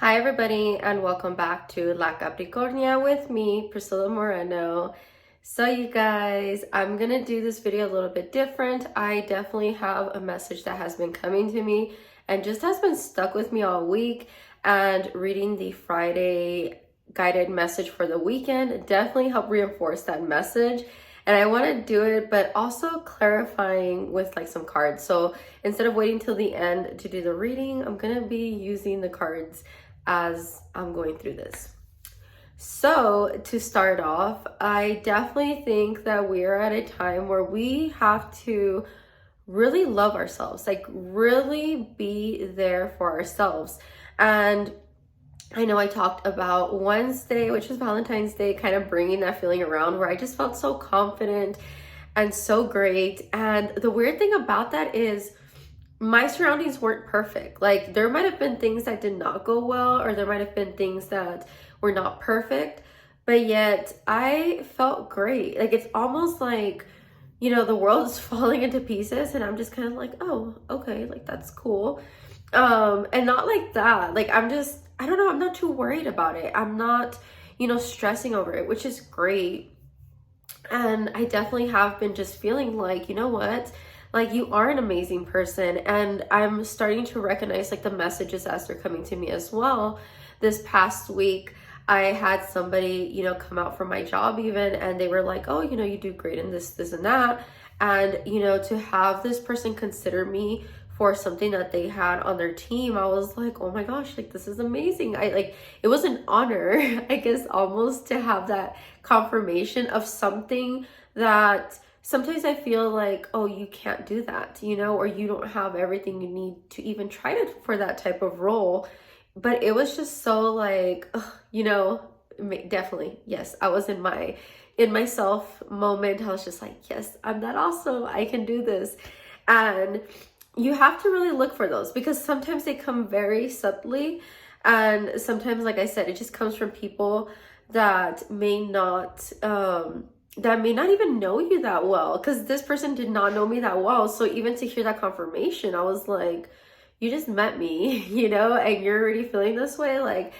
Hi everybody and welcome back to La Capricornia with me, Priscilla Moreno. So you guys, I'm gonna do this video a little bit different. I definitely have a message that has been coming to me and just has been stuck with me all week, and reading the Friday guided message for the weekend definitely helped reinforce that message. And I want to do it, but also clarifying with like some cards. So instead of waiting till the end to do the reading, I'm gonna be using the cards as I'm going through this. So to start off, I definitely think that we are at a time where we have to really love ourselves, like really be there for ourselves. And I know I talked about Wednesday, which is Valentine's Day, kind of bringing that feeling around where I just felt so confident and so great. And the weird thing about that is my surroundings weren't perfect. Like there might have been things that did not go well, or there might have been things that were not perfect, but yet I felt great. Like it's almost like, the world is falling into pieces and I'm just kind of like, oh, okay, like that's cool. And not like that. Like I don't know, I'm not too worried about it. I'm not, stressing over it, which is great. And I definitely have been just feeling like, you know what? Like you are an amazing person. And I'm starting to recognize like the messages as they're coming to me as well. This past week, I had somebody, come out from my job even, and they were like, oh, you do great in this and that. And, to have this person consider me for something that they had on their team, I was like, oh my gosh, like this is amazing. It was an honor, I guess, almost to have that confirmation of something that sometimes I feel like, oh, you can't do that, or you don't have everything you need to even try to for that type of role. But it was just so like, definitely, yes, I was in myself moment. I was just like, yes, I'm that awesome. I can do this. And you have to really look for those because sometimes they come very subtly. And sometimes, like I said, it just comes from people that may not even know you that well, because this person did not know me that well. So even to hear that confirmation, I was like, you just met me, and you're already feeling this way. Like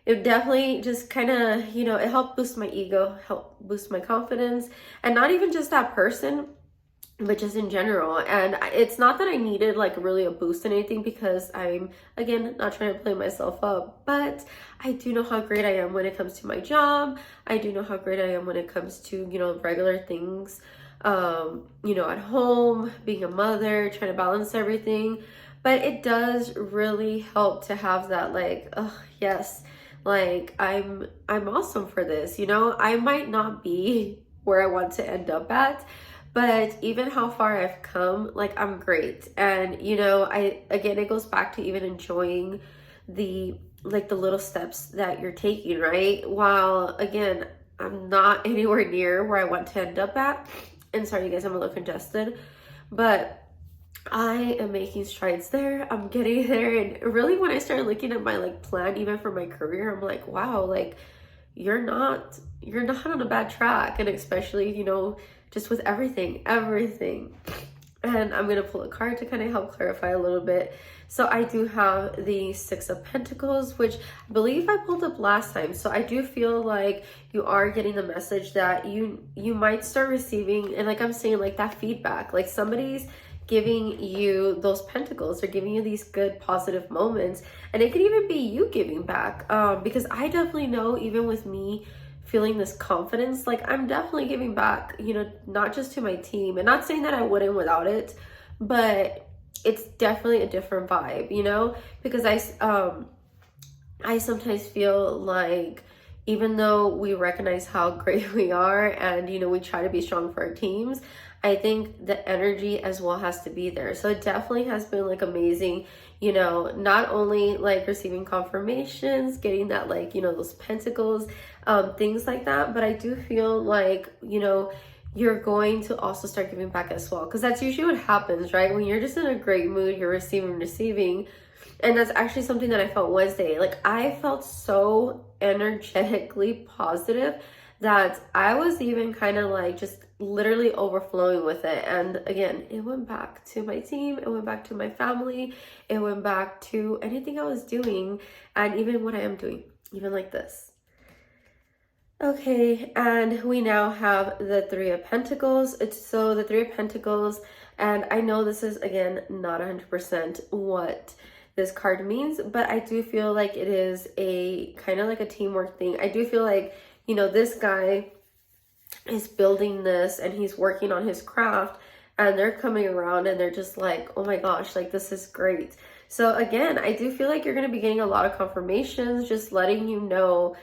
it definitely just kind of, it helped boost my ego, helped boost my confidence, and not even just that person, but just in general. And it's not that I needed like really a boost in anything, because I'm, again, not trying to play myself up, but I do know how great I am when it comes to my job. I do know how great I am when it comes to, regular things, at home, being a mother, trying to balance everything. But it does really help to have that like, oh yes, like I'm awesome for this. I might not be where I want to end up at, but even how far I've come, like I'm great. And it goes back to even enjoying the little steps that you're taking, right? While again, I'm not anywhere near where I want to end up at. And sorry you guys, I'm a little congested, but I am making strides there. I'm getting there. And really when I started looking at my like plan, even for my career, I'm like, wow, like you're not on a bad track. And especially, just with everything. And I'm gonna pull a card to kind of help clarify a little bit. So I do have the Six of Pentacles, which I believe I pulled up last time. So I do feel like you are getting the message that you might start receiving, and like I'm saying, like that feedback, like somebody's giving you those pentacles. They're giving you these good positive moments, and it could even be you giving back, because I definitely know, even with me feeling this confidence, like I'm definitely giving back, not just to my team, and not saying that I wouldn't without it, but it's definitely a different vibe, because I sometimes feel like, even though we recognize how great we are and, we try to be strong for our teams, I think the energy as well has to be there. So it definitely has been like amazing, not only like receiving confirmations, getting that like, those pentacles, things like that, but I do feel like, you're going to also start giving back as well. Because that's usually what happens, right? When you're just in a great mood, you're receiving. And that's actually something that I felt Wednesday. Like I felt so energetically positive that I was even kind of like just literally overflowing with it. And again, it went back to my team, it went back to my family, it went back to anything I was doing, and even what I am doing, even like this. Okay, and we now have the Three of Pentacles. So the Three of Pentacles, and I know this is, again, not 100% what this card means, but I do feel like it is a kind of like a teamwork thing. I do feel like, you know, this guy is building this and he's working on his craft, and they're coming around and they're just like, oh my gosh, like this is great. So again, I do feel like you're going to be getting a lot of confirmations, just letting you know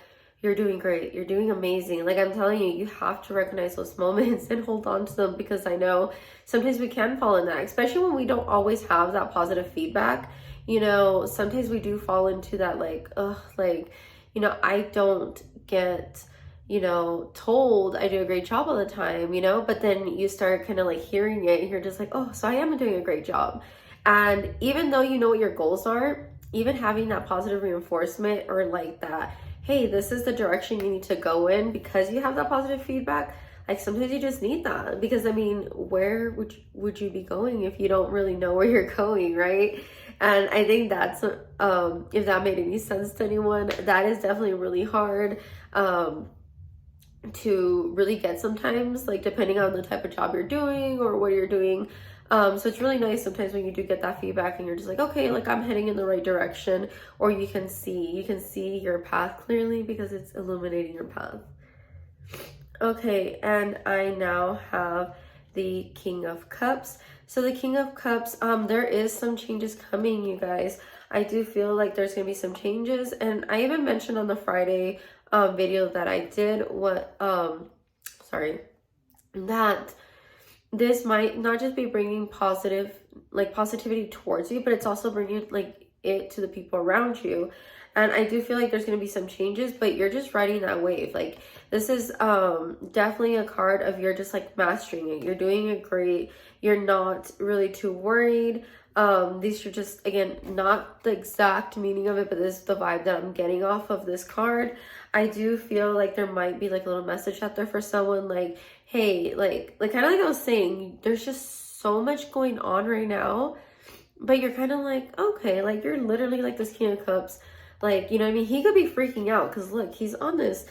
you're doing great, you're doing amazing. Like I'm telling you, you have to recognize those moments and hold on to them, because I know sometimes we can fall in that, especially when we don't always have that positive feedback. You know, sometimes we do fall into that, like, ugh, like, you know, I don't get, you know, told I do a great job all the time, you know, but then you start kind of like hearing it and you're just like, oh, so I am doing a great job. And even though you know what your goals are, even having that positive reinforcement, or like that, hey, this is the direction you need to go in, because you have that positive feedback. Like sometimes you just need that, because I mean, where would you be going if you don't really know where you're going, right? And I think that's, if that made any sense to anyone, that is definitely really hard to really get sometimes, like depending on the type of job you're doing or what you're doing. So it's really nice sometimes when you do get that feedback and you're just like, okay, like I'm heading in the right direction, or you can see your path clearly because it's illuminating your path. Okay, and I now have the King of Cups. So the King of Cups, there is some changes coming, you guys. I do feel like there's gonna be some changes, and I even mentioned on the Friday video that I did that this might not just be bringing positivity towards you, but it's also bringing like it to the people around you. And I do feel like there's going to be some changes, but you're just riding that wave. Like this is definitely a card of you're just like mastering it. You're doing it great. You're not really too worried. These are just, again, not the exact meaning of it, but this is the vibe that I'm getting off of this card. I do feel like there might be like a little message out there for someone, like, hey, like kind of like I was saying, there's just so much going on right now, but you're kind of like, okay, like you're literally like this King of Cups, like, you know what I mean? He could be freaking out because look, he's on his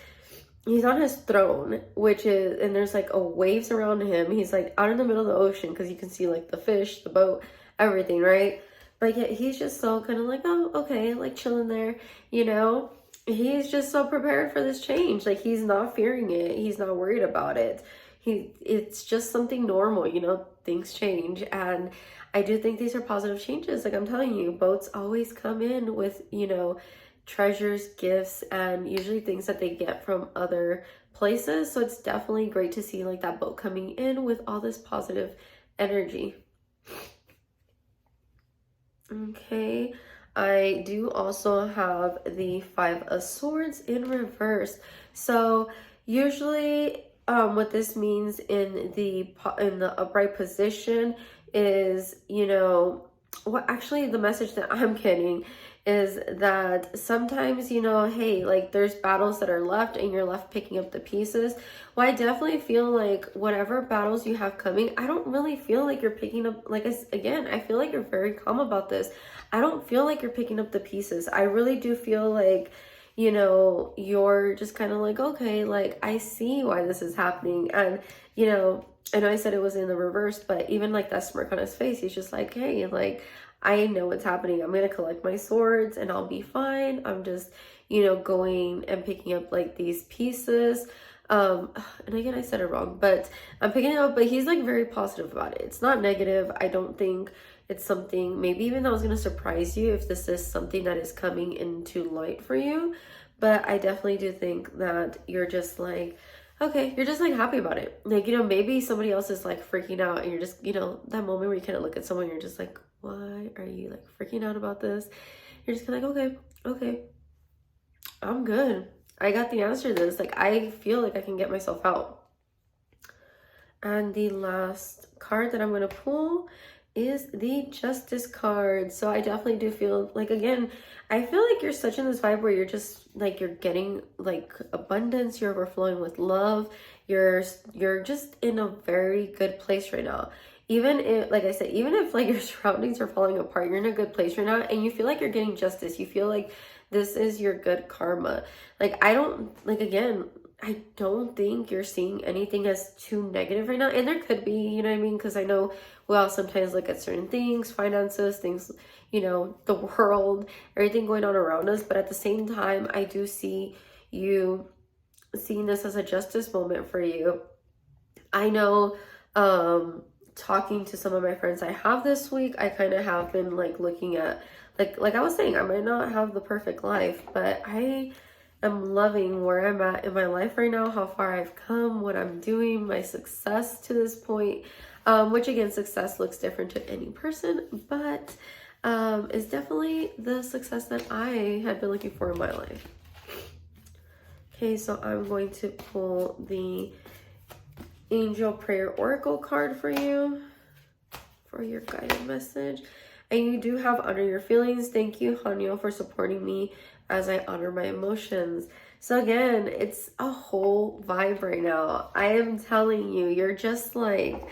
throne, which is, and there's like a waves around him. He's like out in the middle of the ocean because you can see like the fish, the boat, everything, right? But yet he's just so kind of like, oh, okay, like chilling there, you know? He's just so prepared for this change. Like he's not fearing it. He's not worried about it. It's just something normal, you know, things change. And I do think these are positive changes. Like I'm telling you, boats always come in with, you know, treasures, gifts, and usually things that they get from other places. So it's definitely great to see like that boat coming in with all this positive energy. Okay, I do also have the Five of Swords in reverse. So usually what this means in the upright position is, you know, what actually the message that I'm getting is that sometimes, you know, hey, like there's battles that are left and you're left picking up the pieces. Well, I definitely feel like whatever battles you have coming, I don't really feel like you're picking up, like, again, I feel like you're very calm about this. I don't feel like you're picking up the pieces. I really do feel like, you know, you're just kind of like, okay, like I see why this is happening. And, you know I said it was in the reverse, but even like that smirk on his face, he's just like, hey, like, I know what's happening. I'm going to collect my swords and I'll be fine. I'm just, you know, going and picking up like these pieces. And again, I said it wrong, but I'm picking it up, but he's like very positive about it. It's not negative. I don't think it's something, maybe even that was going to surprise you if this is something that is coming into light for you. But I definitely do think that you're just like, okay, you're just like happy about it. Like, you know, maybe somebody else is like freaking out and you're just, you know, that moment where you kind of look at someone, you're just like, why are you like freaking out about this? You're just kind of like, okay, I'm good. I got the answer to this. Like, I feel like I can get myself out. And the last card that I'm going to pull is the Justice card. So I definitely do feel like, again, I feel like you're such in this vibe where you're just like, you're getting like abundance, you're overflowing with love, you're just in a very good place right now. Even if, like I said, even if like your surroundings are falling apart, you're in a good place right now, and you feel like you're getting justice. You feel like this is your good karma. Like, I don't, like, again, I don't think you're seeing anything as too negative right now. And there could be, you know what I mean? Because I know we all sometimes look at certain things, finances, things, you know, the world, everything going on around us. But at the same time, I do see you seeing this as a justice moment for you. I know, talking to some of my friends I have this week, I kind of have been like looking at, like I was saying, I might not have the perfect life, but I am loving where I'm at in my life right now, how far I've come, what I'm doing, my success to this point, which again, success looks different to any person, but is definitely the success that I had been looking for in my life. Okay, so I'm going to pull the Angel Prayer Oracle card for you for your guided message. And you do have honor your feelings. Thank you, Hanyo, for supporting me as I honor my emotions. So again, it's a whole vibe right now. I am telling you, you're just like,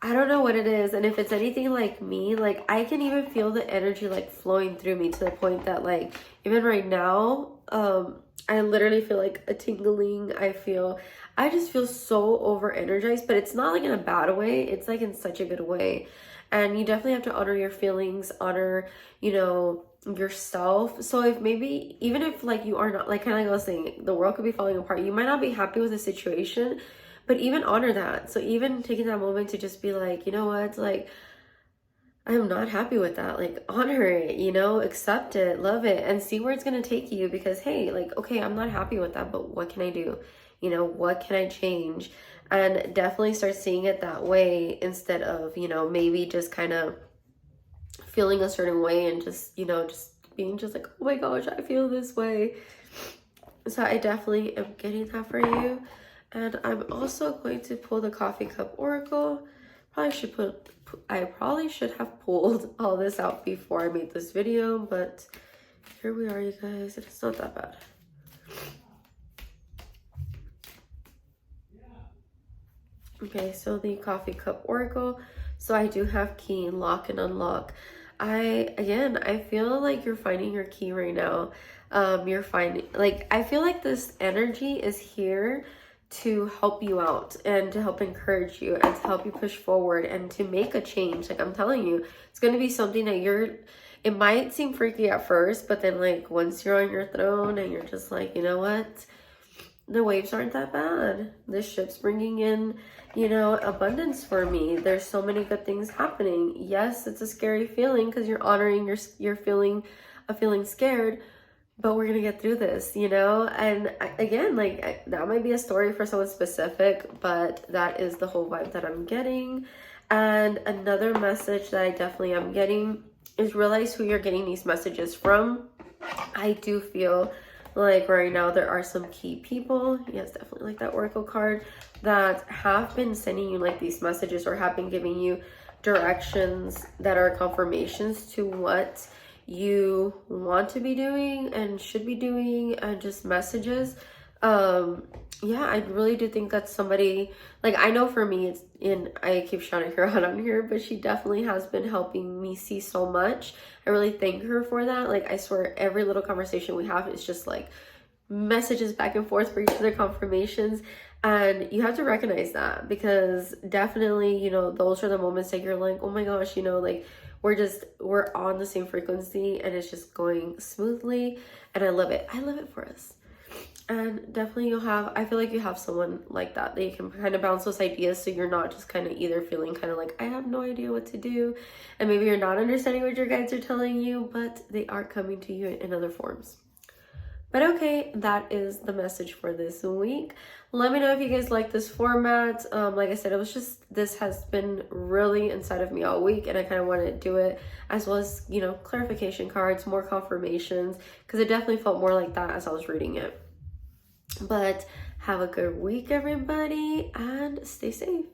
I don't know what it is. And if it's anything like me, like I can even feel the energy like flowing through me to the point that like, even right now, I literally feel like a tingling. I just feel so over energized, but it's not like in a bad way. It's like in such a good way. And you definitely have to honor your feelings, honor, you know, yourself. So if maybe, even if like you are not, like kind of like I was saying, the world could be falling apart. You might not be happy with the situation, but even honor that. So even taking that moment to just be like, you know what, like, I'm not happy with that. Like, honor it, you know, accept it, love it, and see where it's going to take you. Because, hey, like, okay, I'm not happy with that, but what can I do? You know, what can I change? And definitely start seeing it that way instead of, you know, maybe just kind of feeling a certain way and just, you know, just being just like, oh my gosh, I feel this way. So I definitely am getting that for you. And I'm also going to pull the Coffee Cup Oracle. I probably should have pulled all this out before I made this video, but here we are, you guys. It's not that bad. Okay, so the Coffee Cup Oracle. So I do have key, lock, and unlock. I feel like you're finding your key right now. You're finding, like, I feel like this energy is here to help you out and to help encourage you and to help you push forward and to make a change. Like, I'm telling you, it's going to be something that it might seem freaky at first, but then like once you're on your throne and you're just like, you know what, the waves aren't that bad. This ship's bringing in, you know, abundance for me. There's so many good things happening. Yes, it's a scary feeling because you're honoring you're feeling scared, but we're gonna get through this, you know. And again, like, that might be a story for someone specific, but that is the whole vibe that I'm getting. And another message that I definitely am getting is realize who you're getting these messages from. I do feel like right now there are some key people, yes, definitely like that Oracle card, that have been sending you like these messages or have been giving you directions that are confirmations to what you want to be doing and should be doing, and just messages. Yeah, I really do think that's somebody, like, I know for me, I keep shouting her out on here, but she definitely has been helping me see so much. I really thank her for that. Like, I swear every little conversation we have is just like messages back and forth for each other, confirmations. And you have to recognize that, because definitely, you know, those are the moments that you're like, oh my gosh, you know, like, we're on the same frequency and it's just going smoothly. And I love it. I love it for us. And definitely I feel like you have someone like that you can kind of bounce those ideas, so you're not just kind of either feeling kind of like, I have no idea what to do, and maybe you're not understanding what your guides are telling you, but they are coming to you in other forms. But okay, that is the message for this week. Let me know if you guys like this format. Like I said, this has been really inside of me all week, and I kind of wanted to do it as well as, you know, clarification cards, more confirmations, because it definitely felt more like that as I was reading it. But have a good week, everybody, and stay safe.